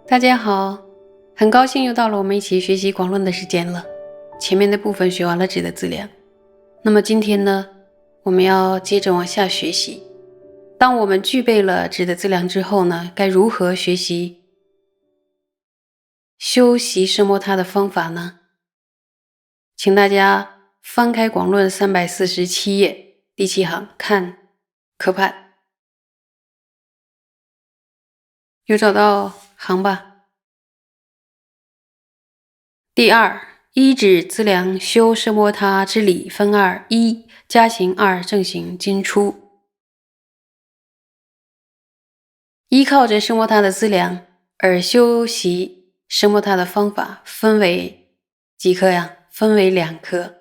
大家好，很高兴又到了我们一起学习广论的时间了。前面的部分学完了质的资粮，那么今天呢，我们要接着往下学习。当我们具备了质的资粮之后呢，该如何学习修习奢摩他的方法呢？请大家翻开广论347页第7行，看科判，有找到行吧？第二，依止资粮修奢摩他之理分二：一、加行；二、正行。经出，依靠着奢摩他的资粮而修习奢摩他的方法分为几科呀？分为2科。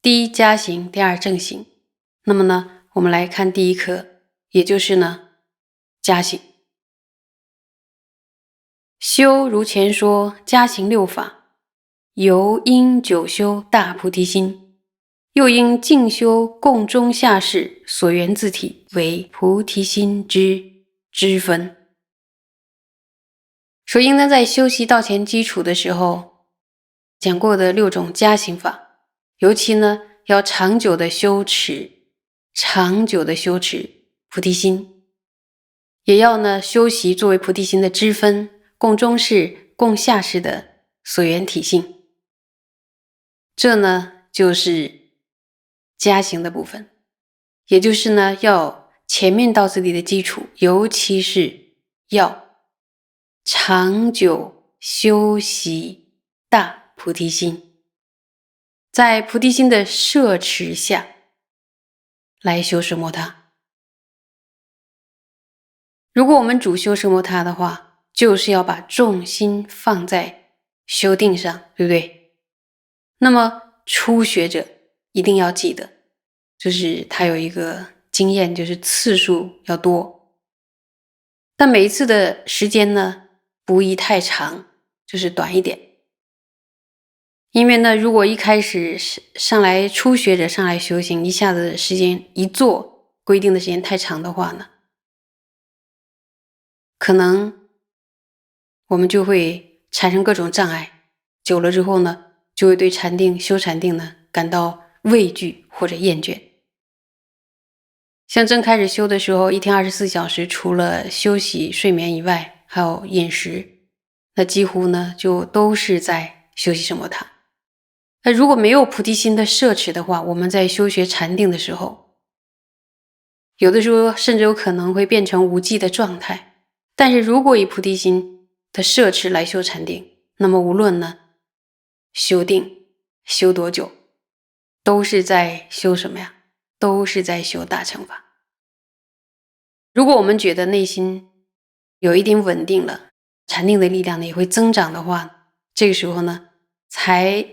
第一加行，第二正行。那么呢，我们来看第一科，也就是呢加行。修如前说加行6法，由应久修大菩提心，又应静修共中下士所缘自体为菩提心之支分。说应当在修习道前基础的时候讲过的6种加行法，尤其呢要长久的修持菩提心，也要呢修习作为菩提心的支分共中士共下士的所缘体性。这呢就是加行的部分，也就是呢要前面道次第的基础，尤其是要长久修习大菩提心，在菩提心的摄持下来修奢摩他。如果我们主修奢摩他的话，就是要把重心放在修定上，对不对？那么初学者一定要记得，就是他有一个经验，就是次数要多，但每一次的时间呢不宜太长，就是短一点。因为呢，如果一开始上来初学者上来修行，一下子时间一做规定的时间太长的话呢，可能我们就会产生各种障碍，久了之后呢，就会对修禅定呢感到畏惧或者厌倦。像正开始修的时候，一天24小时，除了休息睡眠以外，还有饮食，那几乎呢就都是在修习奢摩他。那如果没有菩提心的摄持的话，我们在修学禅定的时候，有的时候甚至有可能会变成无记的状态。但是如果以菩提心的摄持来修禅定，那么无论呢修定修多久，都是在修什么呀？都是在修大乘法。如果我们觉得内心有一点稳定了，禅定的力量呢也会增长的话，这个时候呢才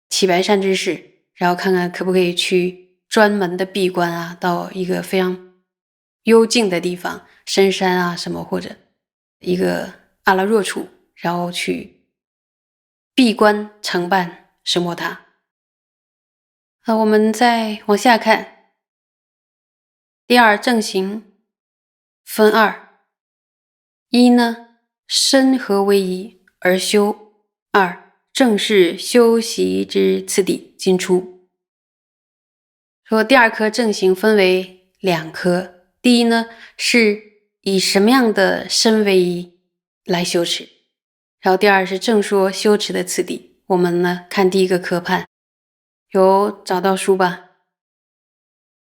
起白善知识，然后看看可不可以去专门的闭关啊，到一个非常幽静的地方，深山啊什么，或者一个阿拉若处，然后去闭关承办奢摩他。我们再往下看，第二正行分二：一呢，身合为一而修；二，正是修习之次第经出。说第二科正行分为2科，第一呢是以什么样的身为一来修持，然后第二是正说修持的次第。我们呢看第一个科判，有找到书吧？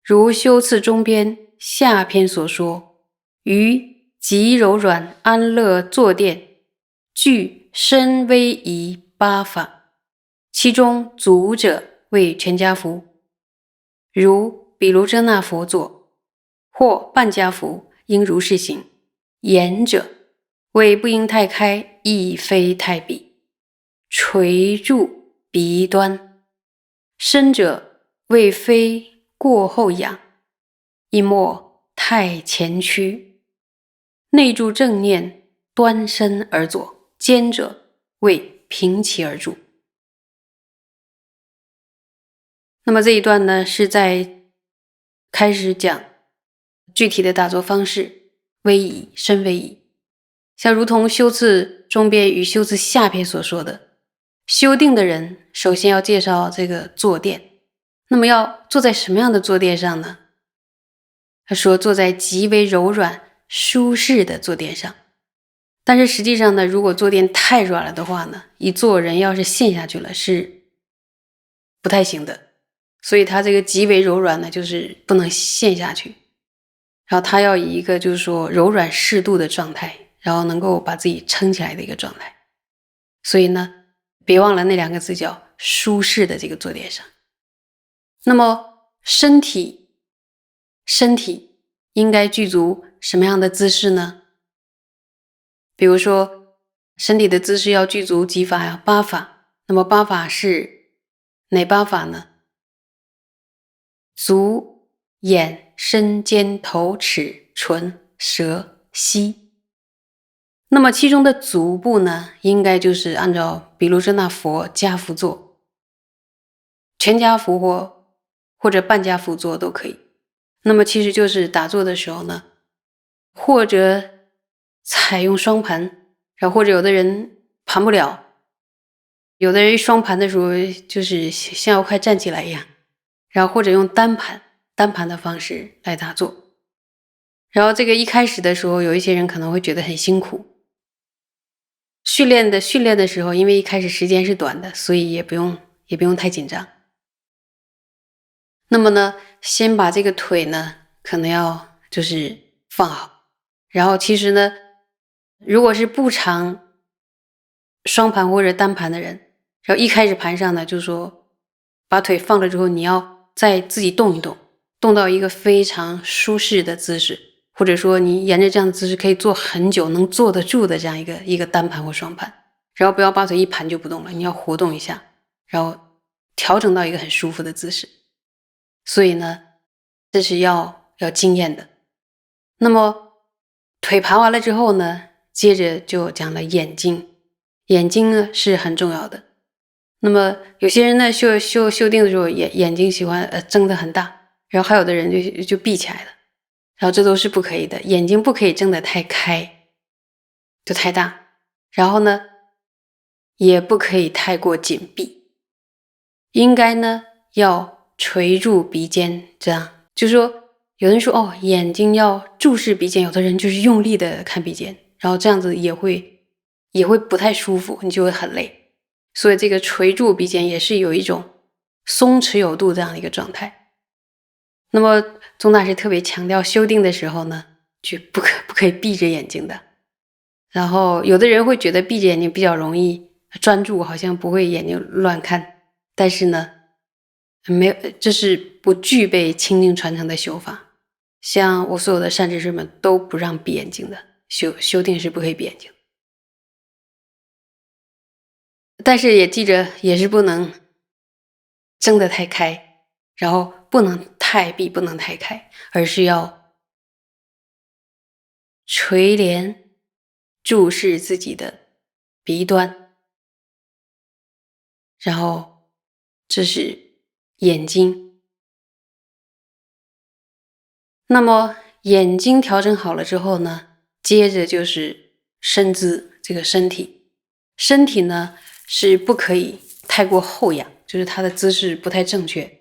如修次中篇下篇所说，于极柔软安乐坐垫，具身威仪8法，其中足者为全家福，如比卢遮那佛坐，或半家福，应如是行。言者为不应太开，亦非太闭，垂住鼻端；身者为非过后仰，亦莫太前屈。内住正念，端身而坐；肩者为平齐而住。那么这一段呢，是在开始讲具体的打坐方式，威仪、身威仪。像如同修辞中边与修辞下篇所说的，修定的人首先要介绍这个坐垫，那么要坐在什么样的坐垫上呢？他说坐在极为柔软舒适的坐垫上，但是实际上呢，如果坐垫太软了的话呢，一坐人要是陷下去了是不太行的，所以他这个极为柔软呢，就是不能陷下去，然后他要以一个就是说柔软适度的状态，然后能够把自己撑起来的一个状态。所以呢，别忘了那2个字叫舒适的这个坐垫上。那么身体应该具足什么样的姿势呢？比如说身体的姿势要具足几法呀？8法。那么8法是哪8法呢？足、眼、身、肩、头、齿、唇、舌、膝。那么其中的足部呢，应该就是按照毗卢遮那佛家趺坐，全家趺或者半家趺坐都可以。那么其实就是打坐的时候呢，或者采用双盘，然后或者有的人盘不了，有的人双盘的时候就是像要快站起来一样，然后或者用单盘的方式来打坐。然后这个一开始的时候，有一些人可能会觉得很辛苦。训练的时候，因为一开始时间是短的，所以也不用太紧张。那么呢，先把这个腿呢，可能要就是放好。然后其实呢，如果是不常双盘或者单盘的人，然后一开始盘上呢，就是说把腿放了之后，你要再自己动一动，动到一个非常舒适的姿势，或者说你沿着这样的姿势可以坐很久，能坐得住的这样一个单盘或双盘。然后不要把腿一盘就不动了，你要活动一下，然后调整到一个很舒服的姿势。所以呢，这是要经验的。那么腿盘完了之后呢，接着就讲了眼睛。眼睛呢是很重要的。那么有些人呢修定的时候眼睛喜欢睁得很大，然后还有的人就闭起来了，然后这都是不可以的。眼睛不可以睁得太开，就太大，然后呢也不可以太过紧闭，应该呢要垂入鼻尖，这样就是说有人说眼睛要注视鼻尖，有的人就是用力的看鼻尖，然后这样子也会不太舒服，你就会很累。所以这个垂住鼻尖也是有一种松弛有度这样的一个状态。那么宗大师特别强调修定的时候呢，就不可以闭着眼睛的。然后有的人会觉得闭着眼睛比较容易专注，好像不会眼睛乱看，但是呢没有，这是不具备清净传承的修法。像我所有的善知识们都不让闭眼睛的，修定是不可以闭眼睛。但是也记着，也是不能睁得太开，然后不能太闭，不能太开，而是要垂帘注视自己的鼻端，然后这是眼睛。那么眼睛调整好了之后呢，接着就是身姿，这个身体。身体呢是不可以太过后仰，就是它的姿势不太正确，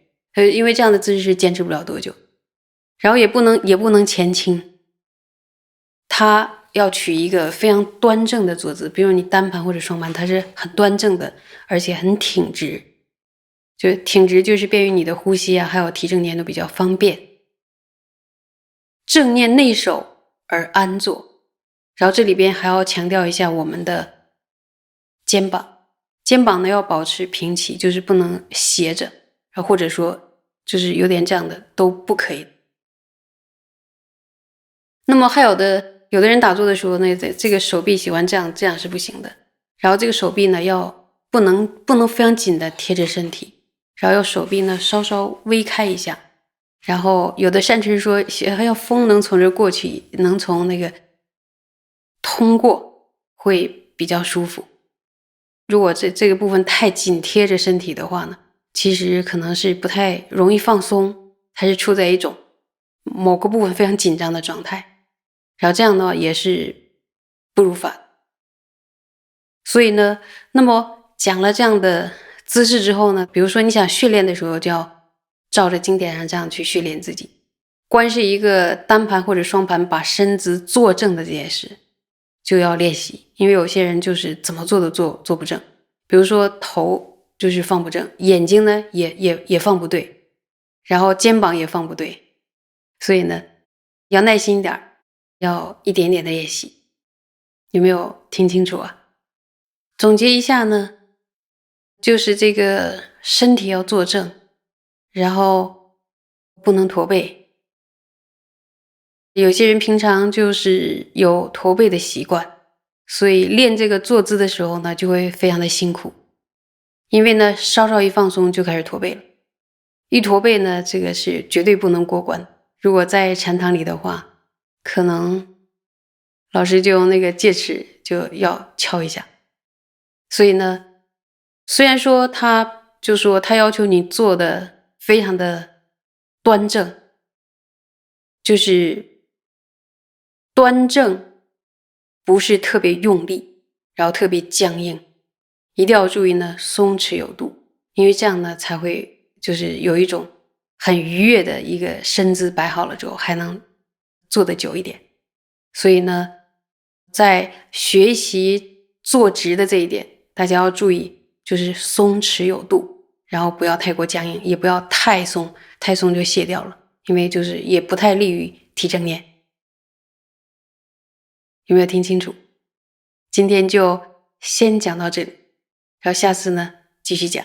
因为这样的姿势是坚持不了多久。然后也不能前倾，它要取一个非常端正的坐姿，比如你单盘或者双盘，它是很端正的，而且很挺直。就挺直就是便于你的呼吸啊，还有提正念都比较方便。正念内守而安坐，然后这里边还要强调一下我们的肩膀呢要保持平齐，就是不能斜着，然后或者说就是有点这样的都不可以。那么还有的人打坐的时候呢，这个手臂喜欢这样是不行的。然后这个手臂呢要不能非常紧的贴着身体，然后要手臂呢稍稍微开一下。然后有的善知识说要风能从这过去，能从那个通过会比较舒服。如果这个部分太紧贴着身体的话呢，其实可能是不太容易放松，它是处在一种某个部分非常紧张的状态。然后这样的话也是不如法。所以呢，那么讲了这样的姿势之后呢，比如说你想训练的时候，就要照着经典上这样去训练自己。光是一个单盘或者双盘把身子坐正的这件事就要练习，因为有些人就是怎么做都坐不正，比如说头就是放不正，眼睛呢也放不对，然后肩膀也放不对，所以呢要耐心一点，要一点点的练习。有没有听清楚啊？总结一下呢，就是这个身体要坐正，然后不能驼背。有些人平常就是有驼背的习惯，所以练这个坐姿的时候呢，就会非常的辛苦。因为呢，稍稍一放松就开始驼背了。一驼背呢，这个是绝对不能过关。如果在禅堂里的话，可能老师就用那个戒尺就要敲一下。所以呢，虽然说他要求你做的非常的端正，就是端正，不是特别用力，然后特别僵硬，一定要注意呢，松弛有度，因为这样呢才会就是有一种很愉悦的一个身姿摆好了之后，还能坐得久一点。所以呢，在学习坐直的这一点，大家要注意，就是松弛有度，然后不要太过僵硬，也不要太松，太松就卸掉了，因为就是也不太利于提正念。有没有听清楚？今天就先讲到这里，然后下次呢继续讲。